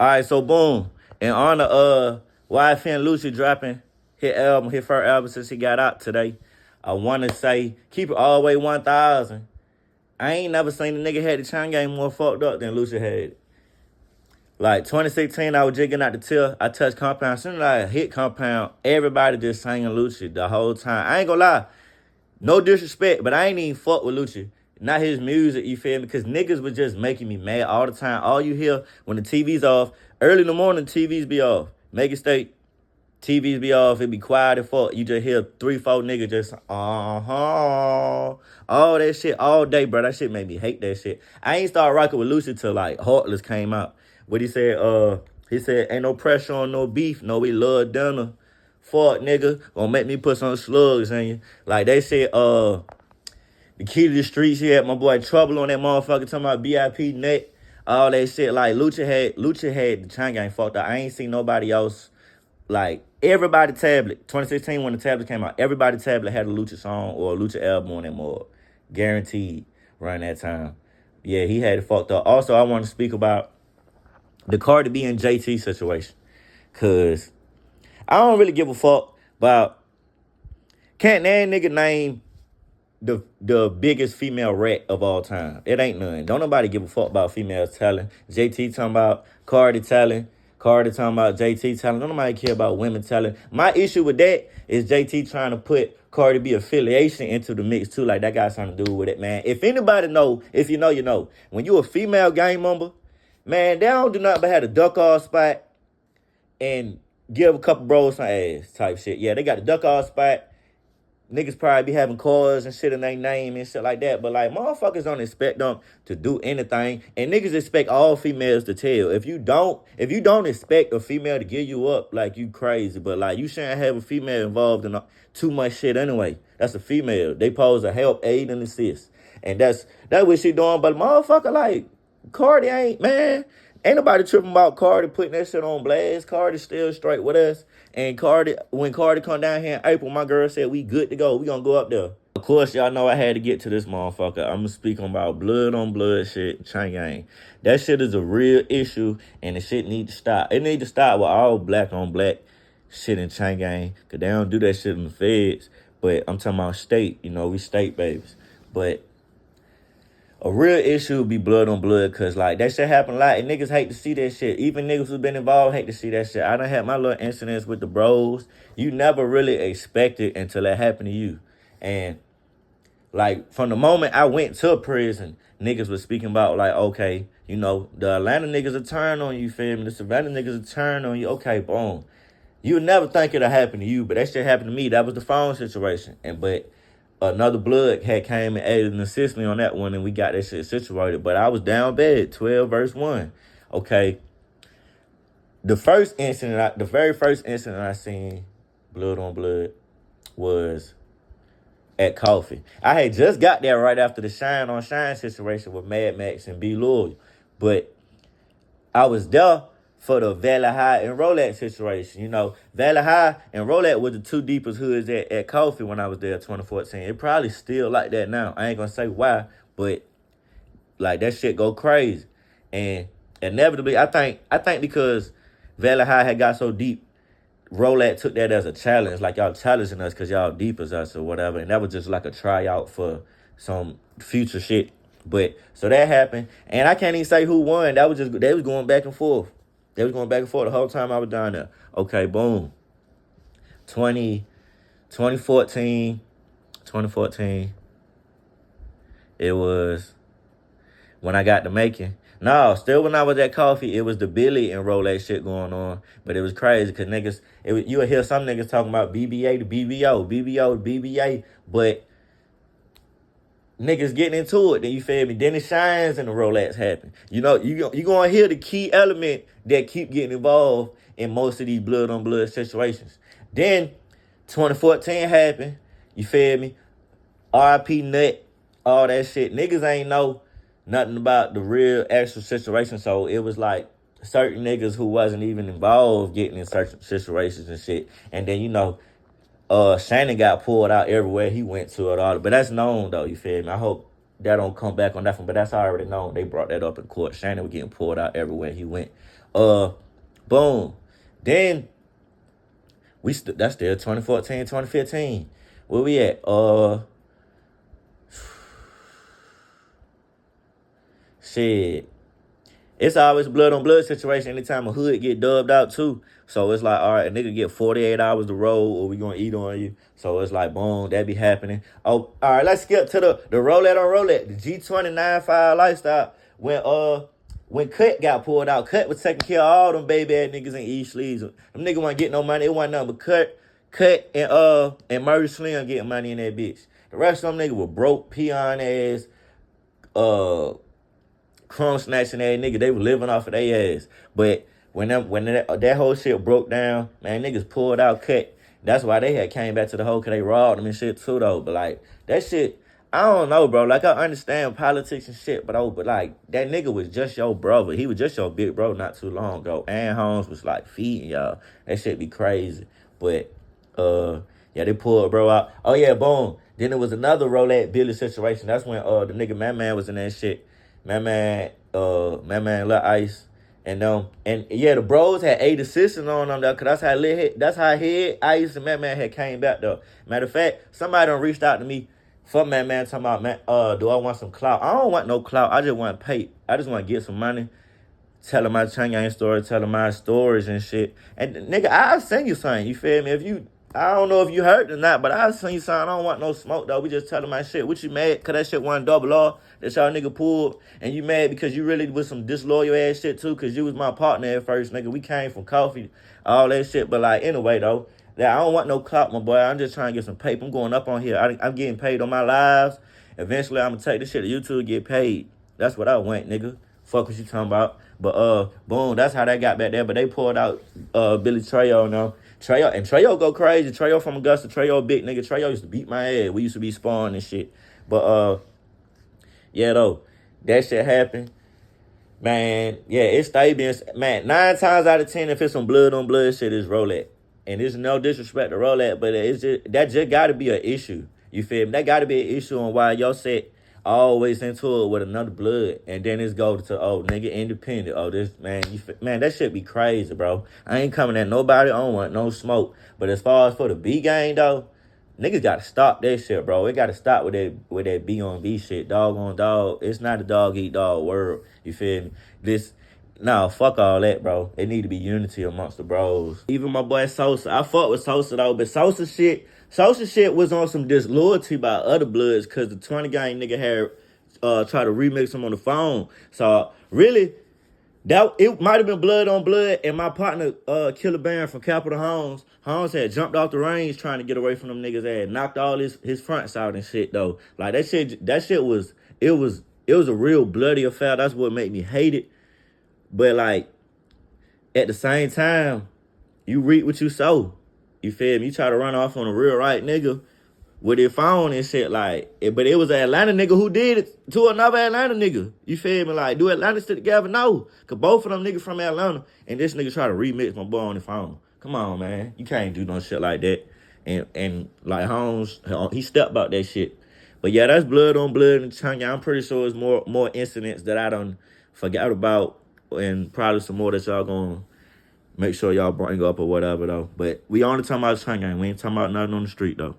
All right, so boom. In honor of YFN Luchia dropping his first album since he got out today, I want to say, keep it all the way 1,000. I ain't never seen a nigga had the chain game more fucked up than Luchia had it. Like 2016, I was jigging out the till. I touched Compound. As soon as I hit Compound, everybody just singing Luchia the whole time. I ain't gonna lie. No disrespect, but I ain't even fuck with Luchia. Not his music, you feel me? Because niggas was just making me mad all the time. All you hear when the TV's off, early in the morning, TVs be off. Make it state, TVs be off, it be quiet as fuck. You just hear 3-4 niggas just, all that shit all day, bro. That shit made me hate that shit. I ain't started rocking with Lucy till like Heartless came out. What he said, ain't no pressure on no beef, no we love dinner. Fuck nigga, gonna make me put some slugs in you. Like they said, the key to the streets, he had my boy Trouble on that motherfucker talking about BIP net, all that shit. Like Luchia had the chain gang fucked up. I ain't seen nobody else. Like everybody tablet, 2016 when the tablet came out, everybody tablet had a Luchia song or a Luchia album on that mug. Guaranteed around that time. Yeah, he had it fucked up. Also, I want to speak about the Cardi B and JT situation. Cause I don't really give a fuck about, can't that nigga name the biggest female rat of all time. It ain't none. Don't nobody give a fuck about females talent. JT talking about Cardi talent. Cardi talking about JT talent. Don't nobody care about women talent. My issue with that is JT trying to put Cardi B affiliation into the mix too. Like that got something to do with it, man. If anybody know, if you know, you know. When you a female gang member, man, they don't do nothing but have a duck off spot and give a couple bros some ass type shit. Yeah, they got the duck off spot. Niggas probably be having cars and shit in their name and shit like that. But like motherfuckers don't expect them to do anything. And niggas expect all females to tell. If you don't expect a female to give you up, like you crazy. But like you shouldn't have a female involved in too much shit anyway. That's a female. They pose to help, aid, and assist. And that's what she doing. But motherfucker, like, Cardi ain't nobody tripping about Cardi putting that shit on blast. Cardi still straight with us. And Cardi, when Cardi come down here in April, my girl said we good to go. We gonna go up there. Of course, y'all know I had to get to this motherfucker. I'm gonna speak about blood on blood shit, chain gang. That shit is a real issue, and the shit need to stop. It need to stop with all black on black shit in chain gang, cause they don't do that shit in the feds. But I'm talking about state. You know, we state babies. But a real issue would be blood on blood, cause like that shit happen a lot, and niggas hate to see that shit. Even niggas who been involved hate to see that shit. I done had my little incidents with the bros. You never really expect it until that happened to you. And like from the moment I went to prison, niggas was speaking about like, okay, you know, the Atlanta niggas will turn on you, feel me? The Savannah niggas will turn on you. Okay, boom. You would never think it'll happen to you, but that shit happened to me. That was the phone situation. But another blood had came and aided and assisted me on that one, and we got that shit situated. But I was down bad, 12 verse 1. Okay. The very first incident I seen blood on blood was at Coffee. I had just got there right after the Shine on Shine situation with Mad Max and B. Loyal. But I was there for the Valley High and Rolex situation. You know, Valley High and Rolex were the two deepest hoods at Coffee when I was there in 2014. It probably still like that now. I ain't gonna say why, but like that shit go crazy. And inevitably, I think because Valley High had got so deep, Rolex took that as a challenge, like y'all challenging us because y'all deep as us or whatever. And that was just like a tryout for some future shit. But so that happened, and I can't even say who won. That was just, they was going back and forth. They was going back and forth the whole time I was down there. Okay, boom. 2014, it was when I got to Macon. No, still when I was at Coffee, it was the Billy and Rolex shit going on. But it was crazy because niggas, you would hear some niggas talking about BBA to BBO, BBO to BBA, but niggas getting into it, then you feel me? Then the Shines and the Rolex happen. You know, you gonna hear the key element that keep getting involved in most of these blood on blood situations. Then 2014 happened, you feel me? RIP Nut, all that shit. Niggas ain't know nothing about the real actual situation, so it was like certain niggas who wasn't even involved getting in certain situations and shit. And then, you know, Shannon got pulled out everywhere he went to it all. But that's known though, you feel me? I hope that don't come back on that one, but that's already known. They brought that up in court. Shannon was getting pulled out everywhere he went. Boom. Then that's still 2014, 2015. Where we at? Shit. It's always blood on blood situation anytime a hood get dubbed out too. So it's like, all right, a nigga get 48 hours to roll or we gonna eat on you. So it's like, boom, that be happening. Oh, all right, let's skip to the roulette on roulette, the G29-5 lifestyle. When Cut got pulled out, Cut was taking care of all them baby ass niggas in East Sleeves. Them niggas wasn't getting no money. It wasn't nothing but Cut and Murray Slim getting money in that bitch. The rest of them niggas were broke, peon ass, crumb snatching ass nigga. They were living off of their ass. But when that whole shit broke down, man, niggas pulled out Cut. That's why they had came back to the hole, because they robbed them and shit too, though. But, like, that shit, I don't know, bro. Like, I understand politics and shit, but like, that nigga was just your brother. He was just your big bro not too long ago. And Holmes was, like, feeding y'all. That shit be crazy. But, yeah, they pulled bro out. Oh, yeah, boom. Then there was another roulette Billy situation. That's when the nigga Man was in that shit. Man, Lil Ice. And yeah, the bros had 8 assists on them though, cause that's how Head, Ice, and Man had came back though. Matter of fact, somebody done reached out to me for Man talking about, man, do I want some clout? I don't want no clout. I just want pay. I just want to get some money, telling my Chang Yang story, telling my stories and shit. And nigga, I'll send you something. You feel me? I don't know if you heard or not, but I'll send you something. I don't want no smoke though. We just telling my shit. What you mad? Cause that shit wasn't double R. That y'all nigga pulled. And you mad because you really was some disloyal ass shit too. Cause you was my partner at first, nigga. We came from coffee, all that shit. But like, anyway though, that I don't want no clout, my boy. I'm just trying to get some paper. I'm going up on here. I'm getting paid on my lives. Eventually, I'm gonna take this shit to YouTube, get paid. That's what I want, nigga. Fuck what you talking about. But boom, that's how that got back there. But they pulled out Billy Trejo now. Trejo go crazy. Trejo from Augusta. Trejo big nigga. Trejo used to beat my ass. We used to be spawned and shit. But yeah though, that shit happened. Man, yeah, it stay being, man, 9 times out of 10, if it's some blood on blood shit, it's roulette. And there's no disrespect to roulette, but that just gotta be an issue. You feel me? That gotta be an issue on why your set always into it with another blood, and then it's go to, oh, nigga independent. Oh, this, man, man, that shit be crazy, bro. I ain't coming at nobody. I don't want no smoke. But as far as for the B gang, though, niggas gotta stop that shit, bro. It gotta stop with that B on B shit. Dog on dog. It's not a dog eat dog world. You feel me? Fuck all that, bro. It need to be unity amongst the bros. Even my boy Sosa. I fuck with Sosa, though, but Sosa shit was on some disloyalty by other bloods, because the 20 gang nigga had tried to remix him on the phone. So, really, it might have been blood on blood, and my partner, Killer Baron from Capitol Holmes had jumped off the range trying to get away from them niggas, had knocked all his fronts out and shit, though. Like, that shit was a real bloody affair. That's what made me hate it. But, like, at the same time, you reap what you sow. You feel me? You try to run off on a real right nigga with their phone and shit, like, but it was an Atlanta nigga who did it to another Atlanta nigga. You feel me? Like, do Atlanta stick together? No. Because both of them niggas from Atlanta, and this nigga try to remix my boy on the phone. Come on, man. You can't do no shit like that. And like, Holmes, he stepped about that shit. But yeah, that's blood on blood and Chanya. I'm pretty sure it's more incidents that I done forgot about, and probably some more that y'all gonna make sure y'all bring up or whatever, though. But we only talking about Chanya. We ain't talking about nothing on the street, though.